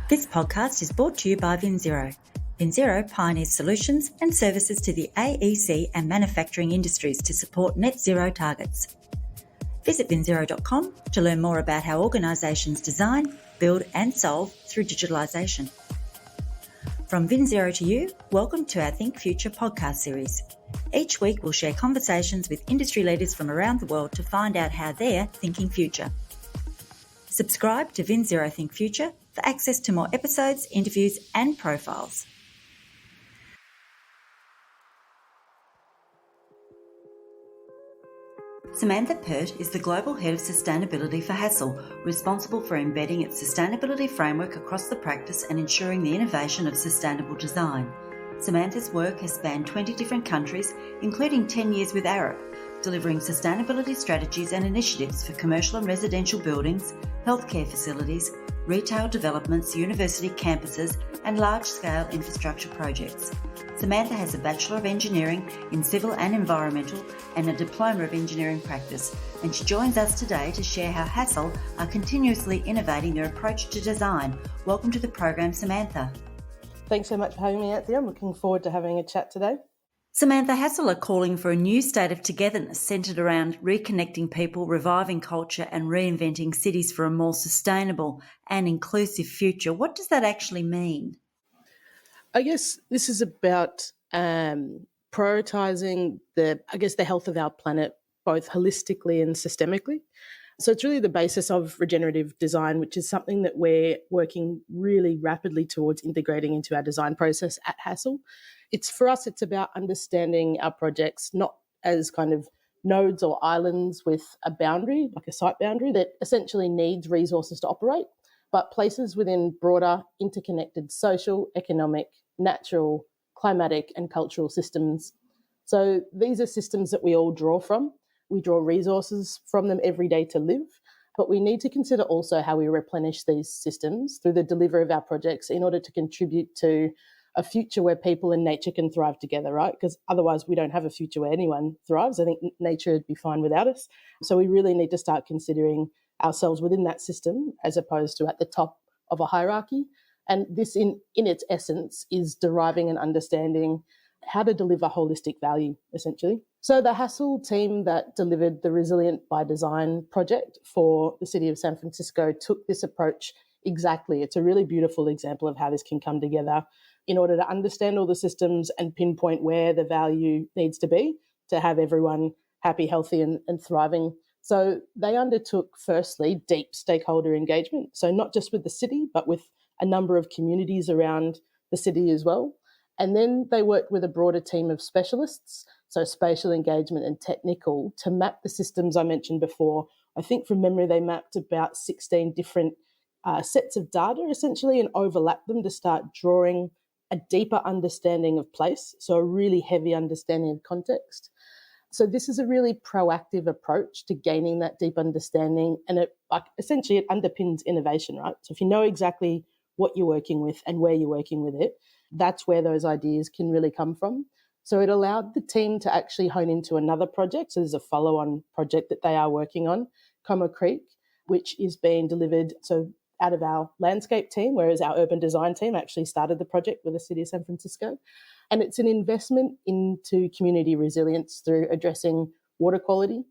This podcast is brought to you by VinZero. VinZero pioneers solutions and services to the AEC and manufacturing industries to support net zero targets. Visit vinzero.com to learn more about how organisations design, build and solve through digitalisation. From VinZero to you, welcome to our Think Future podcast series. Each week we'll share conversations with industry leaders from around the world to find out how they're thinking future. Subscribe to VinZero Think Future for access to more episodes, interviews and profiles. Samantha Peart is the Global Head of Sustainability for Hassell, responsible for embedding its sustainability framework across the practice and ensuring the innovation of sustainable design. Samantha's work has spanned 20 different countries, including 10 years with Arup, delivering sustainability strategies and initiatives for commercial and residential buildings, healthcare facilities, retail developments, university campuses, and large-scale infrastructure projects. Samantha has a Bachelor of Engineering in Civil and Environmental and a Diploma of Engineering Practice, and she joins us today to share how Hassell are continuously innovating their approach to design. Welcome to the program, Samantha. Thanks so much for having me, Anthea. I'm looking forward to having a chat today. Samantha, Hassell are calling for a new state of togetherness centred around reconnecting people, reviving culture and reinventing cities for a more sustainable and inclusive future. What does that actually mean? I guess this is about prioritising the health of our planet, both holistically and systemically. So it's really the basis of regenerative design, which is something that we're working really rapidly towards integrating into our design process at Hassell. For us, it's about understanding our projects not as kind of nodes or islands with a boundary, like a site boundary that essentially needs resources to operate, but places within broader, interconnected social, economic, natural, climatic and cultural systems. So these are systems that we all draw from. We draw resources from them every day to live, but we need to consider also how we replenish these systems through the delivery of our projects in order to contribute to a future where people and nature can thrive together, right? Because otherwise we don't have a future where anyone thrives. I think nature would be fine without us. So we really need to start considering ourselves within that system as opposed to at the top of a hierarchy. And this in its essence is deriving and understanding how to deliver holistic value, essentially. So the Hassell team that delivered the Resilient by Design project for the city of San Francisco took this approach exactly. It's a really beautiful example of how this can come together in order to understand all the systems and pinpoint where the value needs to be to have everyone happy, healthy and thriving. So they undertook, firstly, deep stakeholder engagement. So not just with the city, but with a number of communities around the city as well. And then they worked with a broader team of specialists, so spatial engagement and technical, to map the systems I mentioned before. I think from memory they mapped about 16 different sets of data essentially and overlapped them to start drawing a deeper understanding of place, so a really heavy understanding of context. So this is a really proactive approach to gaining that deep understanding, and it underpins innovation, right? So if you know exactly what you're working with and where you're working with it, that's where those ideas can really come from. So it allowed the team to actually hone into another project. So there's a follow-on project that they are working on, Como Creek, which is being delivered out of our landscape team, whereas our urban design team actually started the project with the city of San Francisco. And it's an investment into community resilience through addressing water quality,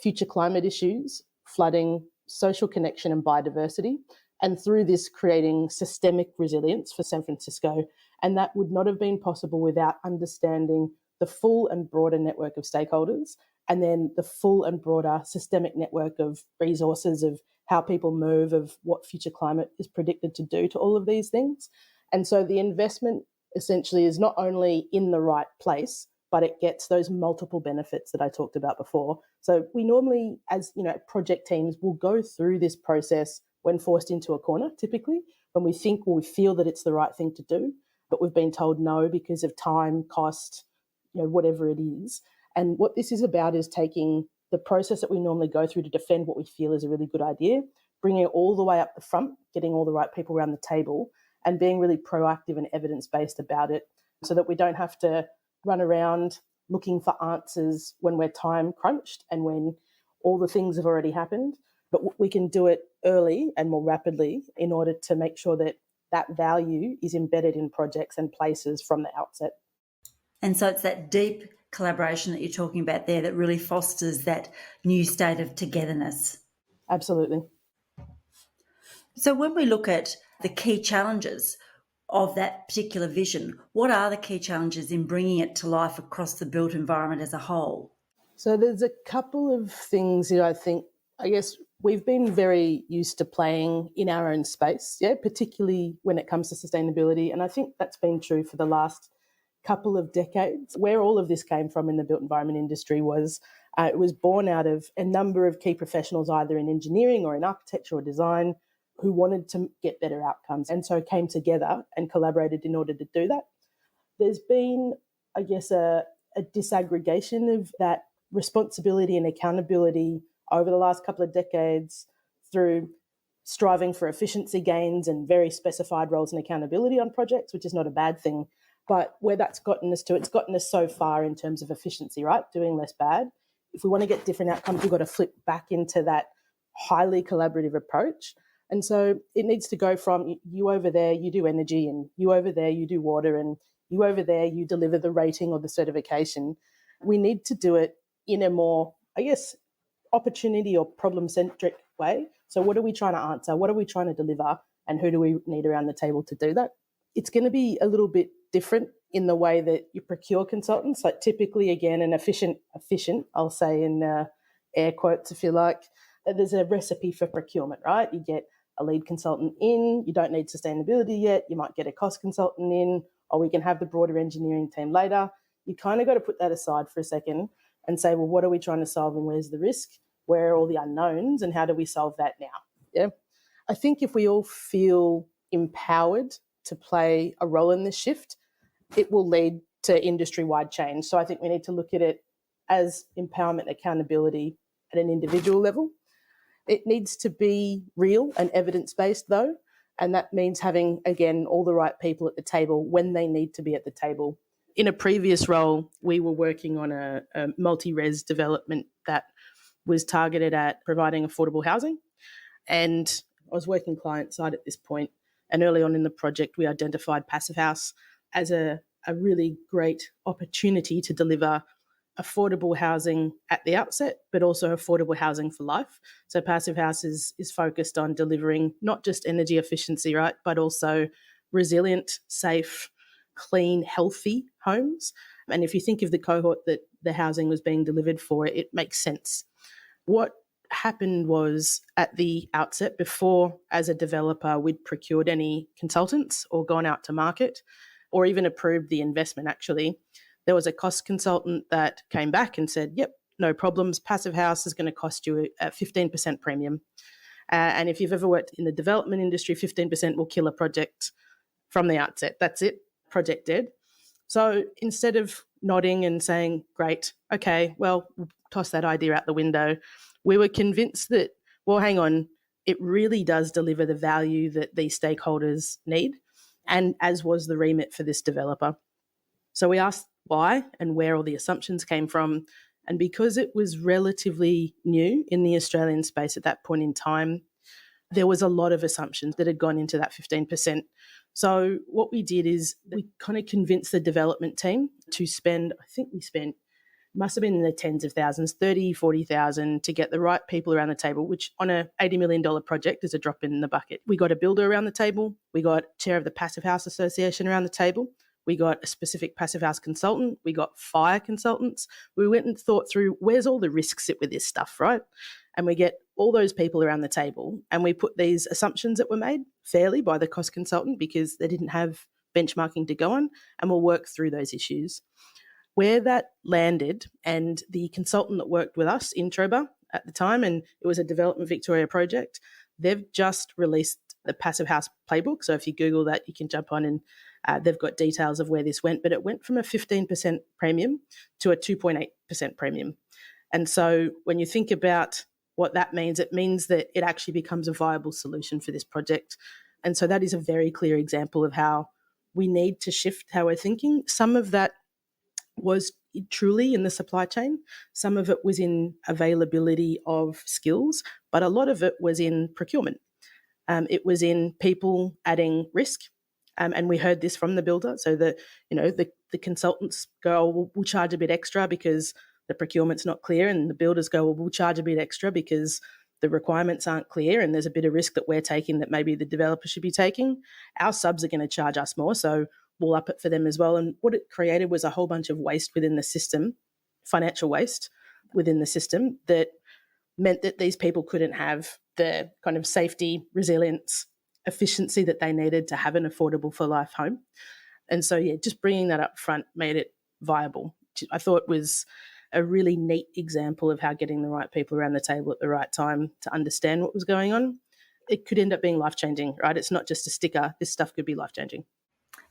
future climate issues, flooding, social connection and biodiversity, and through this creating systemic resilience for San Francisco. And that would not have been possible without understanding the full and broader network of stakeholders and then the full and broader systemic network of resources, of how people move, of what future climate is predicted to do to all of these things. And so the investment essentially is not only in the right place, but it gets those multiple benefits that I talked about before. So we normally, as project teams, will go through this process when forced into a corner, typically, when we think or we feel that it's the right thing to do, but we've been told no because of time, cost, whatever it is. And what this is about is taking the process that we normally go through to defend what we feel is a really good idea, bringing it all the way up the front, getting all the right people around the table, and being really proactive and evidence-based about it so that we don't have to run around looking for answers when we're time crunched and when all the things have already happened. But we can do it early and more rapidly in order to make sure that that value is embedded in projects and places from the outset. And so it's that deep collaboration that you're talking about there that really fosters that new state of togetherness. Absolutely. So when we look at the key challenges of that particular vision, what are the key challenges in bringing it to life across the built environment as a whole? So there's a couple of things that I guess we've been very used to playing in our own space, particularly when it comes to sustainability. And I think that's been true for the last couple of decades. Where all of this came from in the built environment industry was it was born out of a number of key professionals, either in engineering or in architecture or design, who wanted to get better outcomes and so came together and collaborated in order to do that. There's been, I guess, a disaggregation of that responsibility and accountability over the last couple of decades through striving for efficiency gains and very specified roles and accountability on projects, which is not a bad thing. But where that's gotten us to, it's gotten us so far in terms of efficiency, right? Doing less bad. If we want to get different outcomes, we've got to flip back into that highly collaborative approach. And so it needs to go from you over there, you do energy, and you over there, you do water, and you over there, you deliver the rating or the certification. We need to do it in a more, I guess, opportunity or problem-centric way. So what are we trying to answer? What are we trying to deliver? And who do we need around the table to do that? It's going to be a little bit different in the way that you procure consultants. Like typically, again, an efficient, I'll say in air quotes if you like, there's a recipe for procurement, right? You get a lead consultant in, you don't need sustainability yet, you might get a cost consultant in, or we can have the broader engineering team later. You kind of got to put that aside for a second and say, well, what are we trying to solve and where's the risk? Where are all the unknowns and how do we solve that now? Yeah. I think if we all feel empowered to play a role in this shift, it will lead to industry-wide change. So I think we need to look at it as empowerment, accountability at an individual level. It needs to be real and evidence-based though, and that means having, again, all the right people at the table when they need to be at the table. In a previous role, we were working on a multi-res development that was targeted at providing affordable housing. And I was working client side at this point. And early on in the project, we identified Passive House as a really great opportunity to deliver affordable housing at the outset, but also affordable housing for life. So Passive House is focused on delivering not just energy efficiency, right, but also resilient, safe, clean, healthy homes. And if you think of the cohort that the housing was being delivered for, it makes sense. What happened was at the outset, before as a developer we'd procured any consultants or gone out to market or even approved the investment, actually, there was a cost consultant that came back and said, yep, no problems, Passive House is going to cost you a 15% premium. And if you've ever worked in the development industry, 15% will kill a project from the outset. That's it, project dead. So instead of nodding and saying, great, okay, well, we'll toss that idea out the window, we were convinced that, well, hang on, it really does deliver the value that these stakeholders need, and as was the remit for this developer. So we asked why and where all the assumptions came from. And because it was relatively new in the Australian space at that point in time, there was a lot of assumptions that had gone into that 15%. So what we did is we kind of convinced the development team to spend, I think we spent, must have been in the tens of thousands, 30, 40,000 to get the right people around the table, which on a $80 million project is a drop in the bucket. We got a builder around the table. We got chair of the Passive House Association around the table. We got a specific Passive House consultant. We got fire consultants. We went and thought through where's all the risks sit with this stuff, right? And we get all those people around the table and we put these assumptions that were made fairly by the cost consultant because they didn't have benchmarking to go on, and we'll work through those issues. Where that landed, and the consultant that worked with us, Introba, at the time, and it was a Development Victoria project, they've just released the Passive House playbook. So if you Google that, you can jump on and they've got details of where this went. But it went from a 15% premium to a 2.8% premium. And so when you think about what that means, it means that it actually becomes a viable solution for this project. And so that is a very clear example of how we need to shift how we're thinking. Some of that was truly in the supply chain. Some of it was in availability of skills, but a lot of it was in procurement. It was in people adding risk. And we heard this from the builder. So the consultants go, oh, we'll charge a bit extra because the procurement's not clear. And the builders go, well, we'll charge a bit extra because the requirements aren't clear and there's a bit of risk that we're taking that maybe the developer should be taking. Our subs are going to charge us more, so we'll up it for them as well. And what it created was a whole bunch of waste within the system, financial waste within the system, that meant that these people couldn't have the kind of safety, resilience, efficiency that they needed to have an affordable for life home. And so, just bringing that up front made it viable. I thought was a really neat example of how getting the right people around the table at the right time to understand what was going on, it could end up being life-changing, right? It's not just a sticker. This stuff could be life-changing.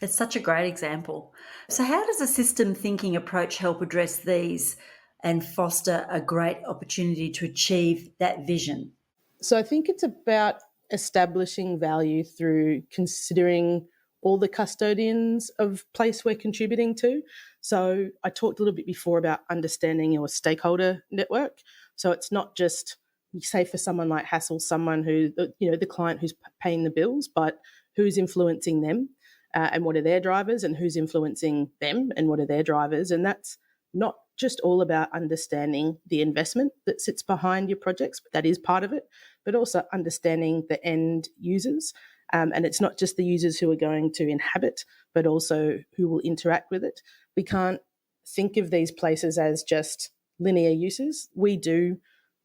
It's such a great example. So how does a system thinking approach help address these and foster a great opportunity to achieve that vision? So I think it's about establishing value through considering all the custodians of place we're contributing to. So I talked a little bit before about understanding your stakeholder network. So it's not just, say for someone like Hassell, someone who, the client who's paying the bills, but who's influencing them and what are their drivers, and who's influencing them and what are their drivers. And that's not just all about understanding the investment that sits behind your projects, but that is part of it, but also understanding the end users. And it's not just the users who are going to inhabit, but also who will interact with it. We can't think of these places as just linear uses. We do,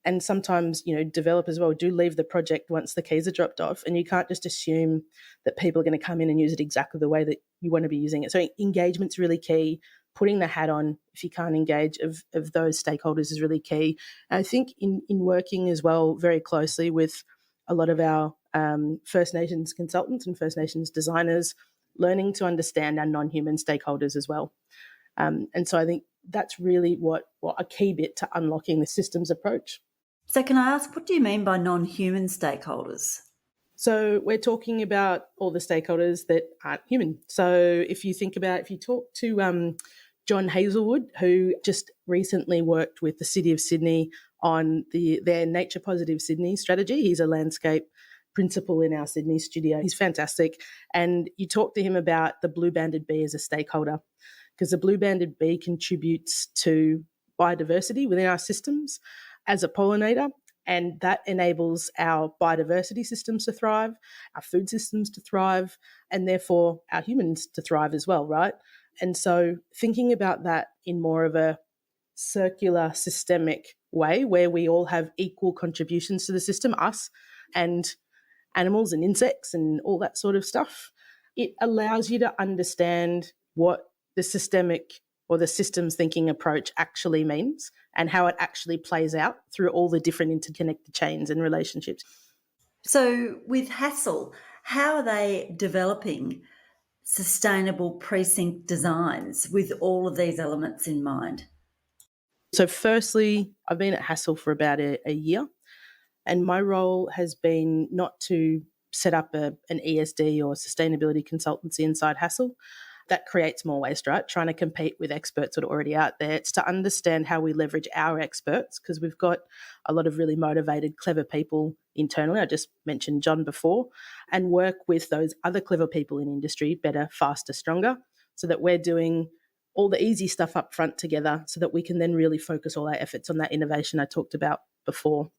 and sometimes, developers as well do leave the project once the keys are dropped off, and you can't just assume that people are going to come in and use it exactly the way that you want to be using it. So engagement's really key. Putting the hat on, if you can't engage, of those stakeholders is really key. And I think in working as well very closely with a lot of our First Nations consultants and First Nations designers, learning to understand our non-human stakeholders as well. And so I think that's really what a key bit to unlocking the systems approach. So can I ask, what do you mean by non-human stakeholders? So we're talking about all the stakeholders that aren't human. So if you talk to John Hazelwood, who just recently worked with the City of Sydney on their Nature Positive Sydney strategy. He's a landscape principal in our Sydney studio. He's fantastic. And you talk to him about the blue-banded bee as a stakeholder, because the blue-banded bee contributes to biodiversity within our systems as a pollinator, and that enables our biodiversity systems to thrive, our food systems to thrive, and therefore our humans to thrive as well, right? And so thinking about that in more of a circular, systemic way where we all have equal contributions to the system, us and animals and insects and all that sort of stuff, it allows you to understand what the systemic or the systems thinking approach actually means and how it actually plays out through all the different interconnected chains and relationships. So with Hassell, how are they developing sustainable precinct designs with all of these elements in mind? So firstly, I've been at Hassell for about a year, and my role has been not to set up an ESD or sustainability consultancy inside Hassell. That creates more waste, right? Trying to compete with experts that are already out there. It's to understand how we leverage our experts, because we've got a lot of really motivated, clever people internally. I just mentioned John before, and work with those other clever people in industry better, faster, stronger, so that we're doing all the easy stuff up front together so that we can then really focus all our efforts on that innovation I talked about before.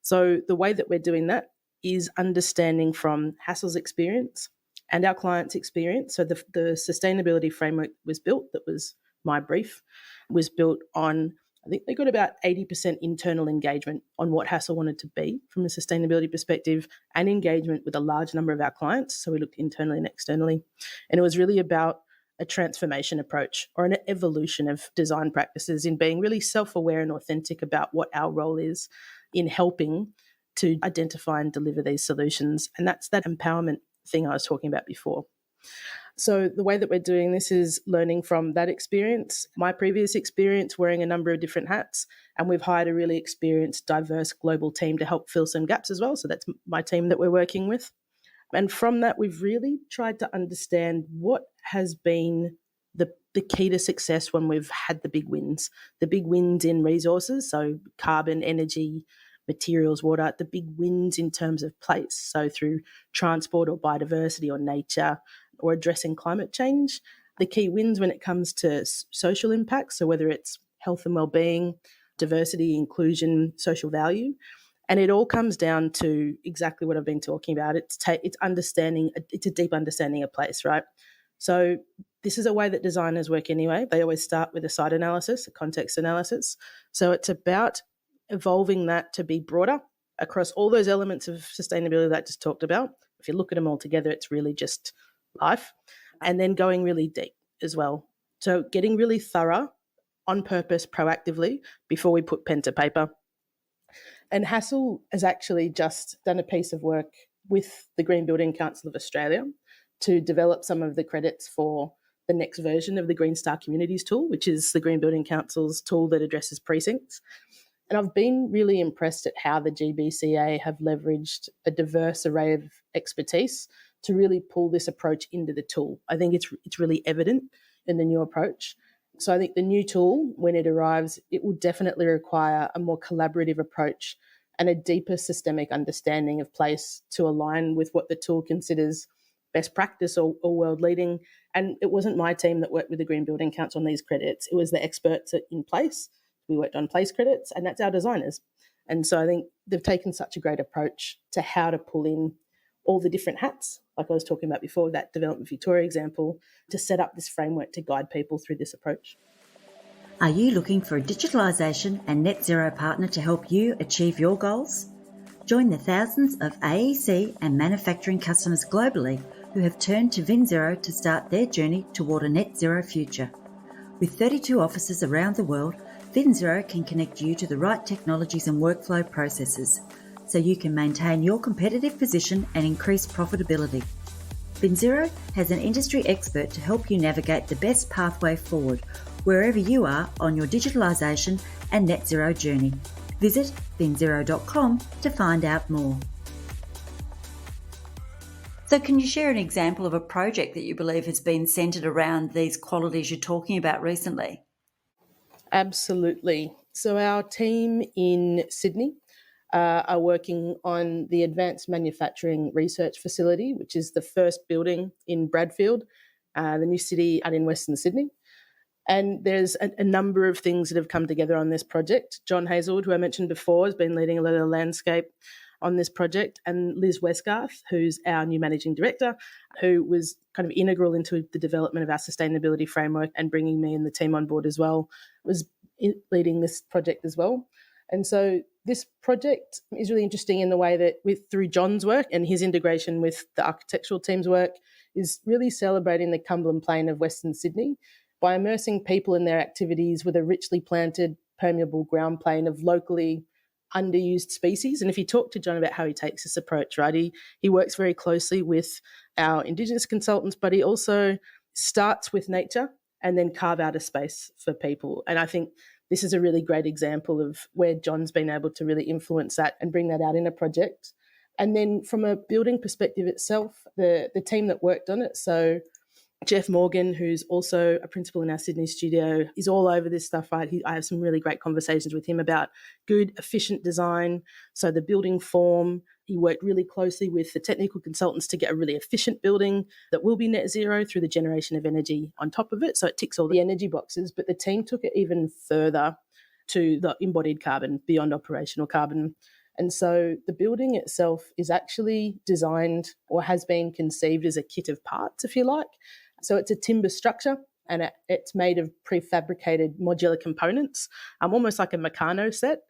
So the way that we're doing that is understanding from Hassell's experience and our clients' experience. So the sustainability framework was built, that was my brief, was built on, I think they got about 80% internal engagement on what Hassell wanted to be from a sustainability perspective, and engagement with a large number of our clients. So we looked internally and externally. And it was really about a transformation approach or an evolution of design practices in being really self-aware and authentic about what our role is in helping to identify and deliver these solutions. And that's that empowerment thing I was talking about before. So the way that we're doing this is learning from that experience, my previous experience, wearing a number of different hats, and we've hired a really experienced, diverse global team to help fill some gaps as well. So that's my team that we're working with. And from that, we've really tried to understand what has been the key to success when we've had the big wins in resources, so carbon, energy, water, and waste, and how we've been able to leverage those. And then materials, water, the big wins in terms of place, so through transport or biodiversity or nature or addressing climate change. The key wins when it comes to social impacts, so whether it's health and well-being, diversity, inclusion, social value. And it all comes down to exactly what I've been talking about. It's understanding, it's a deep understanding of place, right? So this is a way that designers work anyway. They always start with a site analysis, a context analysis. So it's about evolving that to be broader across all those elements of sustainability that I just talked about. If you look at them all together, it's really just life. And then going really deep as well. So getting really thorough on purpose proactively before we put pen to paper. And Hassell has actually just done a piece of work with the Green Building Council of Australia to develop some of the credits for the next version of the Green Star Communities tool, which is the Green Building Council's tool that addresses precincts. And I've been really impressed at how the GBCA have leveraged a diverse array of expertise to really pull this approach into the tool. I think it's really evident in the new approach. So I think the new tool, when it arrives, it will definitely require a more collaborative approach and a deeper systemic understanding of place to align with what the tool considers best practice or world leading. And it wasn't my team that worked with the Green Building Council on these credits. It was the experts in place. We worked on place credits, and that's our designers. And so I think they've taken such a great approach to how to pull in all the different hats, like I was talking about before, that Development Victoria example, to set up this framework to guide people through this approach. Are you looking for a digitalisation and net zero partner to help you achieve your goals? Join the thousands of AEC and manufacturing customers globally who have turned to VinZero to start their journey toward a net zero future. With 32 offices around the world, VinZero can connect you to the right technologies and workflow processes so you can maintain your competitive position and increase profitability. VinZero has an industry expert to help you navigate the best pathway forward wherever you are on your digitalisation and net zero journey. Visit vinzero.com to find out more. So can you share an example of a project that you believe has been centred around these qualities you're talking about recently? Absolutely. So our team in Sydney are working on the Advanced Manufacturing Research Facility, which is the first building in Bradfield, the new city out in Western Sydney. And there's a number of things that have come together on this project. John Hassell, who I mentioned before, has been leading a lot of the landscape on this project, and Liz Westgarth, who's our new managing director, who was kind of integral into the development of our sustainability framework and bringing me and the team on board as well, was leading this project as well. And so this project is really interesting in the way that through John's work and his integration with the architectural team's work is really celebrating the Cumberland Plain of Western Sydney by immersing people in their activities with a richly planted, permeable ground plane of locally underused species. And if you talk to John about how he takes this approach, right, he works very closely with our Indigenous consultants, but he also starts with nature and then carve out a space for people. And I think this is a really great example of where John's been able to really influence that and bring that out in a project. And then from a building perspective itself, the team that worked on it, so Jeff Morgan, who's also a principal in our Sydney studio, is all over this stuff, right? I have some really great conversations with him about good, efficient design. So the building form, he worked really closely with the technical consultants to get a really efficient building that will be net zero through the generation of energy on top of it. So it ticks all the energy boxes, but the team took it even further to the embodied carbon, beyond operational carbon. And so the building itself is actually designed or has been conceived as a kit of parts, if you like. So it's a timber structure and it's made of prefabricated modular components, almost like a Meccano set.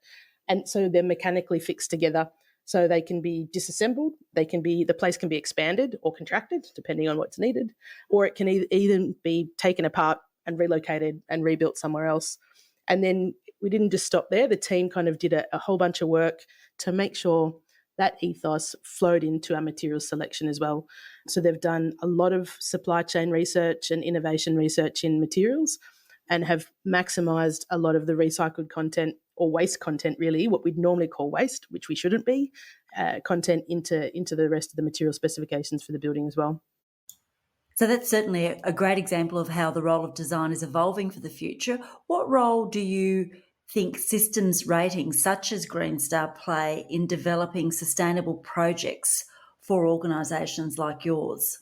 And so they're mechanically fixed together so they can be disassembled. The place can be expanded or contracted, depending on what's needed, or it can either be taken apart and relocated and rebuilt somewhere else. And then we didn't just stop there. The team kind of did a whole bunch of work to make sure that ethos flowed into our material selection as well. So they've done a lot of supply chain research and innovation research in materials and have maximised a lot of the recycled content or waste content, really, what we'd normally call waste, which we shouldn't be, content into the rest of the material specifications for the building as well. So that's certainly a great example of how the role of design is evolving for the future. What role do you think systems ratings such as Green Star play in developing sustainable projects for organisations like yours?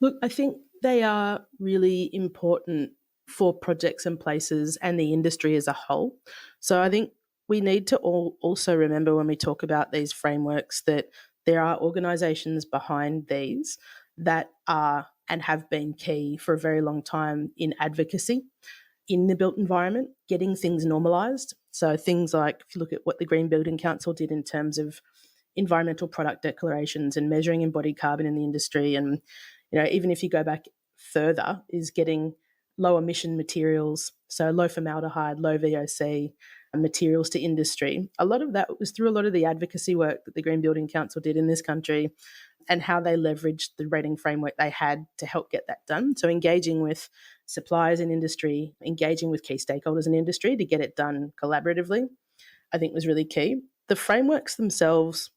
Look, I think they are really important for projects and places and the industry as a whole. So I think we need to all also remember when we talk about these frameworks that there are organisations behind these that are and have been key for a very long time in advocacy in the built environment, getting things normalised. So things like, if you look at what the Green Building Council did in terms of environmental product declarations and measuring embodied carbon in the industry, and even if you go back further, is getting low emission materials, so low formaldehyde, low VOC materials to industry. A lot of that was through a lot of the advocacy work that the Green Building Council did in this country and how they leveraged the rating framework they had to help get that done. So engaging with suppliers in industry, engaging with key stakeholders in industry to get it done collaboratively, I think was really key. The frameworks themselves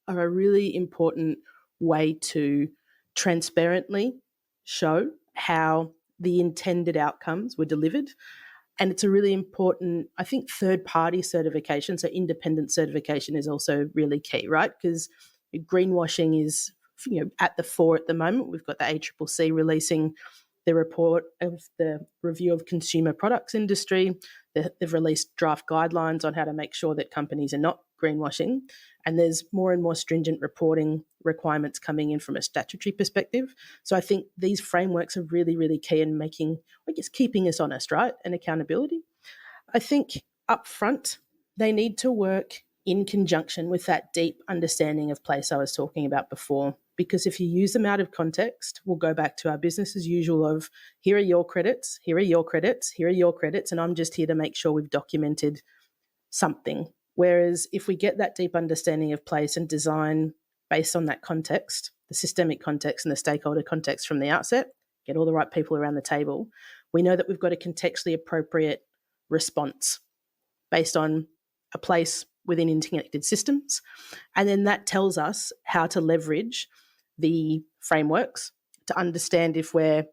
are a really important way to transparently show how the intended outcomes were delivered. And it's a really important, I think, third-party certification. So independent certification is also really key, right? Because greenwashing is at the fore at the moment. We've got the ACCC releasing the report of the review of consumer products industry. They've released draft guidelines on how to make sure that companies are not greenwashing. And there's more and more stringent reporting requirements coming in from a statutory perspective. So I think these frameworks are really, really key in keeping us honest, right? And accountability. I think up front, they need to work in conjunction with that deep understanding of place I was talking about before. Because if you use them out of context, we'll go back to our business as usual of here are your credits, here are your credits, here are your credits, and I'm just here to make sure we've documented something. Whereas if we get that deep understanding of place and design based on that context, the systemic context and the stakeholder context from the outset, get all the right people around the table, we know that we've got a contextually appropriate response based on a place within interconnected systems. And then that tells us how to leverage the frameworks to understand if we're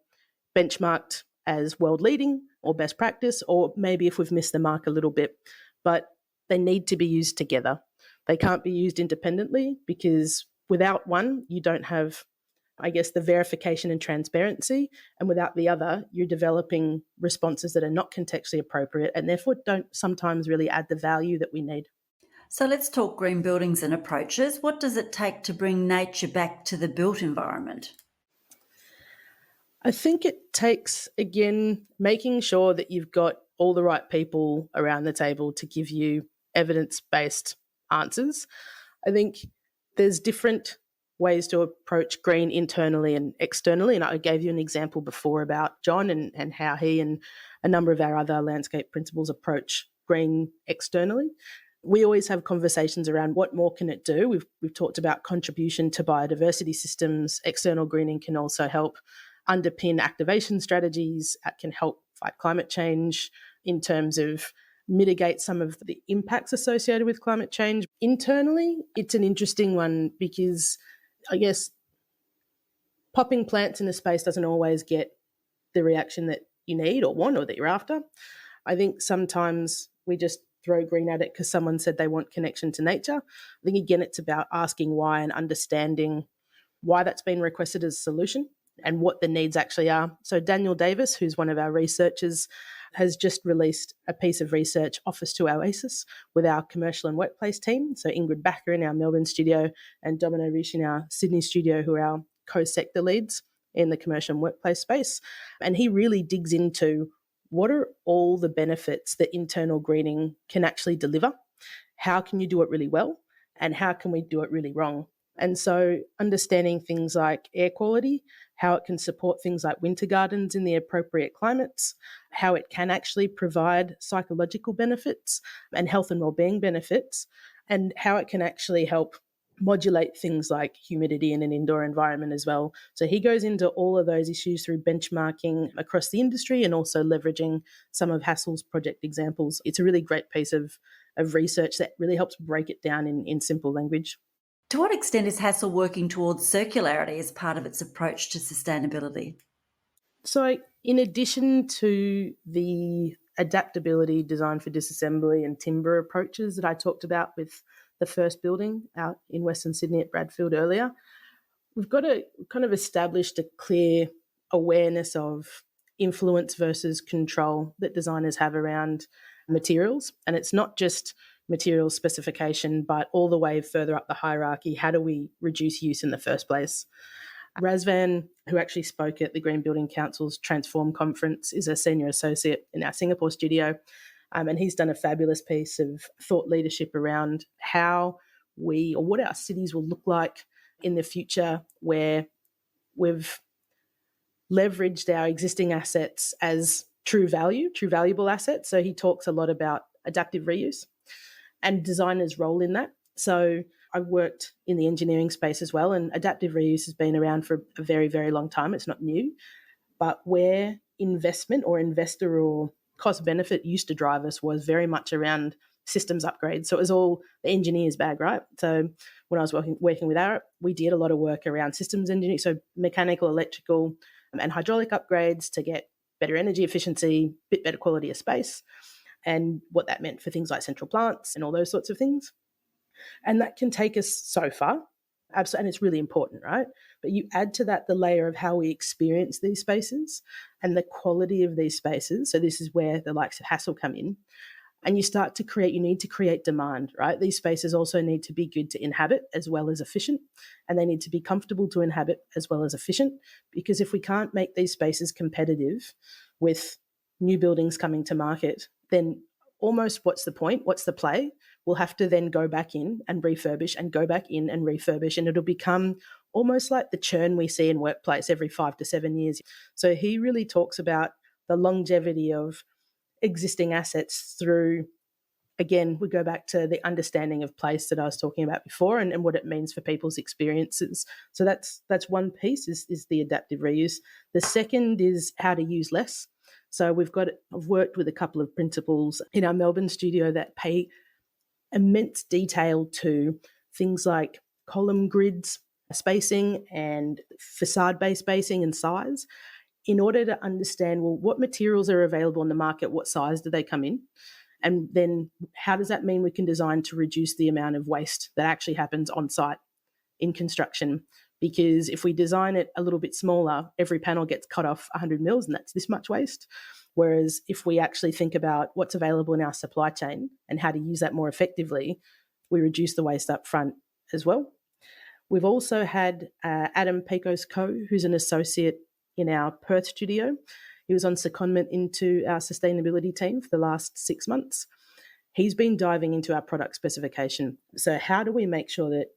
benchmarked as world leading or best practice, or maybe if we've missed the mark a little bit. But they need to be used together. They can't be used independently because without one, you don't have, the verification and transparency. And without the other, you're developing responses that are not contextually appropriate and therefore don't sometimes really add the value that we need. So let's talk green buildings and approaches. What does it take to bring nature back to the built environment? I think it takes, again, making sure that you've got all the right people around the table to give you evidence-based answers. I think there's different ways to approach green internally and externally. And I gave you an example before about John and how he and a number of our other landscape principals approach green externally. We always have conversations around what more can it do. We've talked about contribution to biodiversity systems. External greening can also help underpin activation strategies. It can help fight climate change in terms of mitigate some of the impacts associated with climate change. Internally, it's an interesting one because popping plants in a space doesn't always get the reaction that you need or want or that you're after. I think sometimes we just throw green at it because someone said they want connection to nature. I think, again, it's about asking why and understanding why that's been requested as a solution and what the needs actually are. So Daniel Davis, who's one of our researchers, has just released a piece of research, Office to Oasis, with our commercial and workplace team. So Ingrid Backer in our Melbourne studio and Domino Risch in our Sydney studio, who are our co-sector leads in the commercial and workplace space. And he really digs into what are all the benefits that internal greening can actually deliver? How can you do it really well? And how can we do it really wrong? And so understanding things like air quality, how it can support things like winter gardens in the appropriate climates, how it can actually provide psychological benefits and health and wellbeing benefits, and how it can actually help modulate things like humidity in an indoor environment as well. So he goes into all of those issues through benchmarking across the industry and also leveraging some of Hassell's project examples. It's a really great piece of research that really helps break it down in simple language. To what extent is Hassell working towards circularity as part of its approach to sustainability? So in addition to the adaptability, design for disassembly and timber approaches that I talked about with the first building out in Western Sydney at Bradfield earlier. We've got to kind of established a clear awareness of influence versus control that designers have around materials. And it's not just material specification, but all the way further up the hierarchy. How do we reduce use in the first place? Razvan, who actually spoke at the Green Building Council's Transform conference, is a senior associate in our Singapore studio. And he's done a fabulous piece of thought leadership around how we, or what our cities will look like in the future, where we've leveraged our existing assets as true valuable assets. So he talks a lot about adaptive reuse and designers' role in that. So I've worked in the engineering space as well, and adaptive reuse has been around for a very, very long time. It's not new. But where investment or investor or cost benefit used to drive us was very much around systems upgrades. So it was all the engineer's bag, right? So when I was working with Arup, we did a lot of work around systems engineering, so mechanical, electrical, and hydraulic upgrades to get better energy efficiency, bit better quality of space, and what that meant for things like central plants and all those sorts of things. And that can take us so far. And it's really important, right? But you add to that the layer of how we experience these spaces and the quality of these spaces. So this is where the likes of Hassell come in. And you need to create demand, right? These spaces also need to be good to inhabit as well as efficient, and they need to be comfortable to inhabit as well as efficient, because if we can't make these spaces competitive with new buildings coming to market, then almost what's the point? What's the play? We'll have to then go back in and refurbish and go back in and refurbish, and it'll become almost like the churn we see in workplace every 5 to 7 years. So he really talks about the longevity of existing assets through, again, we go back to the understanding of place that I was talking about before, and what it means for people's experiences. So that's one piece is the adaptive reuse. The second is how to use less. So I've worked with a couple of principals in our Melbourne studio that pay immense detail to things like column grids, spacing, and facade-based spacing and size, in order to understand, well, what materials are available in the market, what size do they come in, and then how does that mean we can design to reduce the amount of waste that actually happens on site in construction? Because if we design it a little bit smaller, every panel gets cut off 100 mils, and that's this much waste. Whereas if we actually think about what's available in our supply chain and how to use that more effectively, we reduce the waste up front as well. We've also had Adam Pecos-Co, who's an associate in our Perth studio. He was on secondment into our sustainability team for the last 6 months. He's been diving into our product specification. So how do we make sure that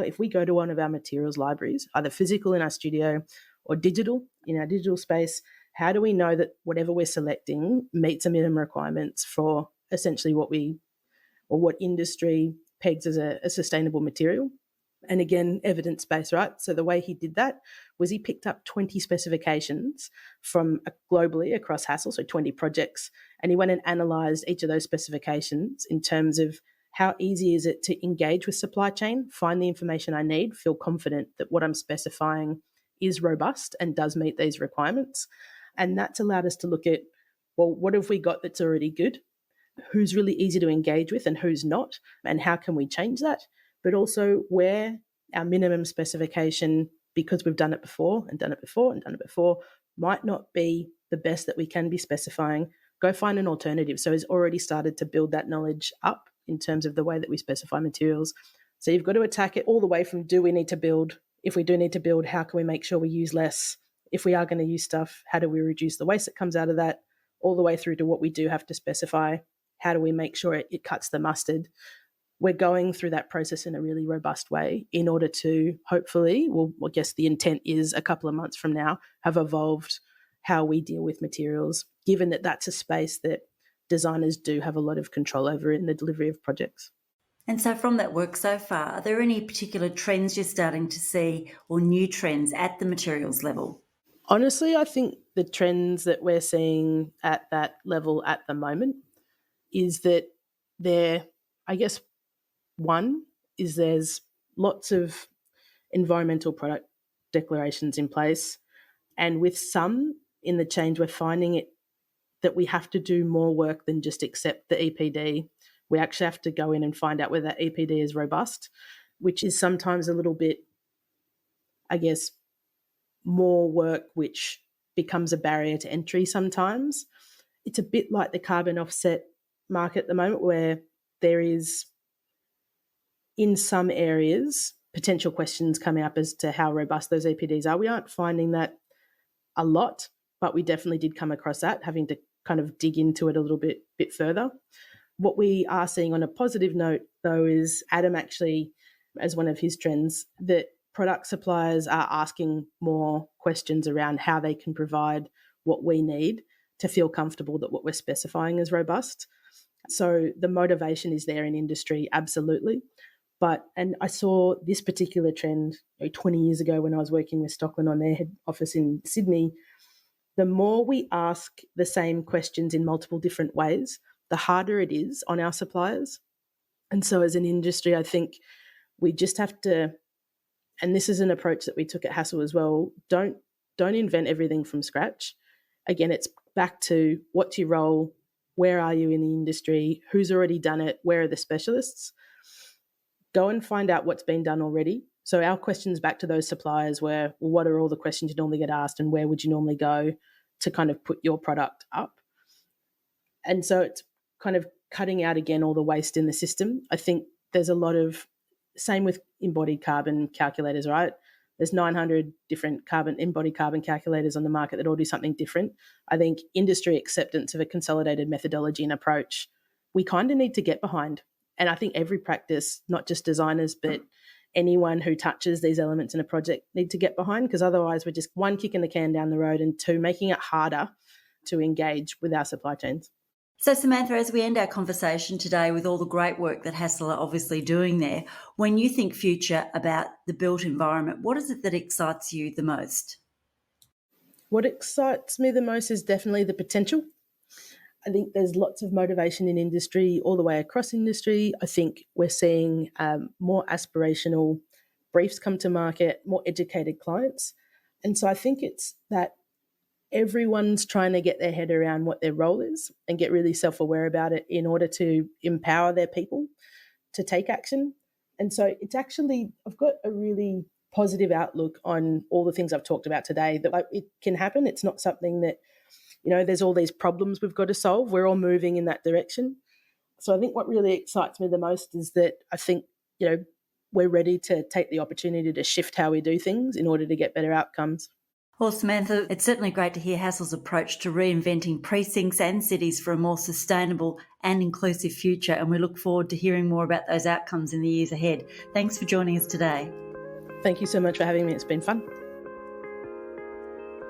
if we go to one of our materials libraries, either physical in our studio or digital in our digital space, how do we know that whatever we're selecting meets the minimum requirements for essentially what industry pegs as a sustainable material? And again, evidence-based, right? So the way he did that was he picked up 20 specifications from globally across Hassell, so 20 projects, and he went and analysed each of those specifications in terms of how easy is it to engage with supply chain, find the information I need, feel confident that what I'm specifying is robust and does meet these requirements. And that's allowed us to look at, well, what have we got that's already good? Who's really easy to engage with and who's not? And how can we change that? But also where our minimum specification, because we've done it before and done it before and done it before, might not be the best that we can be specifying, go find an alternative. So he's already started to build that knowledge up in terms of the way that we specify materials. So you've got to attack it all the way from, do we need to build? If we do need to build, how can we make sure we use less? If we are going to use stuff, how do we reduce the waste that comes out of that? All the way through to what we do have to specify. How do we make sure it cuts the mustard? We're going through that process in a really robust way in order to hopefully, I guess the intent is a couple of months from now, have evolved how we deal with materials, given that that's a space that designers do have a lot of control over in the delivery of projects. And so from that work so far, are there any particular trends you're starting to see or new trends at the materials level? Honestly, I think the trends that we're seeing at that level at the moment is that one is there's lots of environmental product declarations in place, and with some in the change, we're finding that we have to do more work than just accept the EPD. We actually have to go in and find out whether that EPD is robust, which is sometimes a little bit, I guess, more work, which becomes a barrier to entry sometimes. It's a bit like the carbon offset market at the moment, where there is, in some areas, potential questions coming up as to how robust those EPDs are. We aren't finding that a lot, but we definitely did come across that, having to kind of dig into it a little bit further. What we are seeing on a positive note, though, is Adam actually, as one of his trends, that product suppliers are asking more questions around how they can provide what we need to feel comfortable that what we're specifying is robust. So the motivation is there in industry, absolutely. And I saw this particular trend 20 years ago when I was working with Stockland on their head office in Sydney. The more we ask the same questions in multiple different ways, the harder it is on our suppliers. And so as an industry, I think we just have to, and this is an approach that we took at Hassell as well, don't invent everything from scratch. Again, it's back to what's your role, where are you in the industry, who's already done it, where are the specialists? Go and find out what's been done already. So our questions back to those suppliers were, well, what are all the questions you normally get asked and where would you normally go to kind of put your product up? And so it's kind of cutting out, again, all the waste in the system. I think there's a lot of, same with embodied carbon calculators, right? There's 900 different embodied carbon calculators on the market that all do something different. I think industry acceptance of a consolidated methodology and approach, we kind of need to get behind. And I think every practice, not just designers, but anyone who touches these elements in a project need to get behind, because otherwise we're just, one, kicking the can down the road, and two, making it harder to engage with our supply chains. So Samantha, as we end our conversation today with all the great work that Hassell are obviously doing there, when you think future about the built environment, what is it that excites you the most? What excites me the most is definitely the potential. I think there's lots of motivation in industry, all the way across industry. I think we're seeing more aspirational briefs come to market, more educated clients. And so I think it's that everyone's trying to get their head around what their role is and get really self-aware about it in order to empower their people to take action. And so it's actually, I've got a really positive outlook on all the things I've talked about today, that it can happen. It's not something that, there's all these problems we've got to solve. We're all moving in that direction. So I think what really excites me the most is that I think, we're ready to take the opportunity to shift how we do things in order to get better outcomes. Well, Samantha, it's certainly great to hear Hassell's approach to reinventing precincts and cities for a more sustainable and inclusive future, and we look forward to hearing more about those outcomes in the years ahead. Thanks for joining us today. Thank you so much for having me. It's been fun.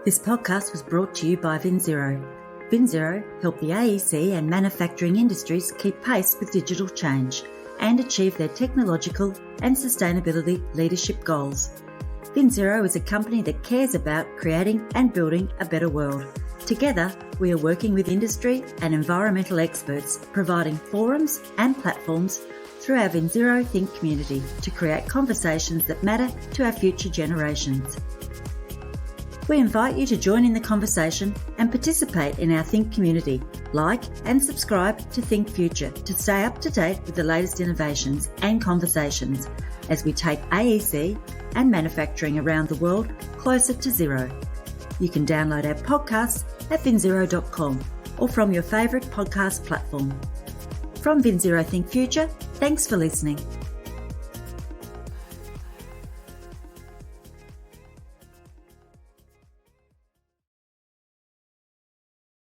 This podcast was brought to you by VinZero. VinZero help the AEC and manufacturing industries keep pace with digital change and achieve their technological and sustainability leadership goals. VinZero is a company that cares about creating and building a better world. Together, we are working with industry and environmental experts, providing forums and platforms through our VinZero Think community to create conversations that matter to our future generations. We invite you to join in the conversation and participate in our Think community. Like and subscribe to Think Future to stay up to date with the latest innovations and conversations as we take AEC and manufacturing around the world closer to zero. You can download our podcasts at vinzero.com or from your favourite podcast platform. From VinZero Think Future, thanks for listening.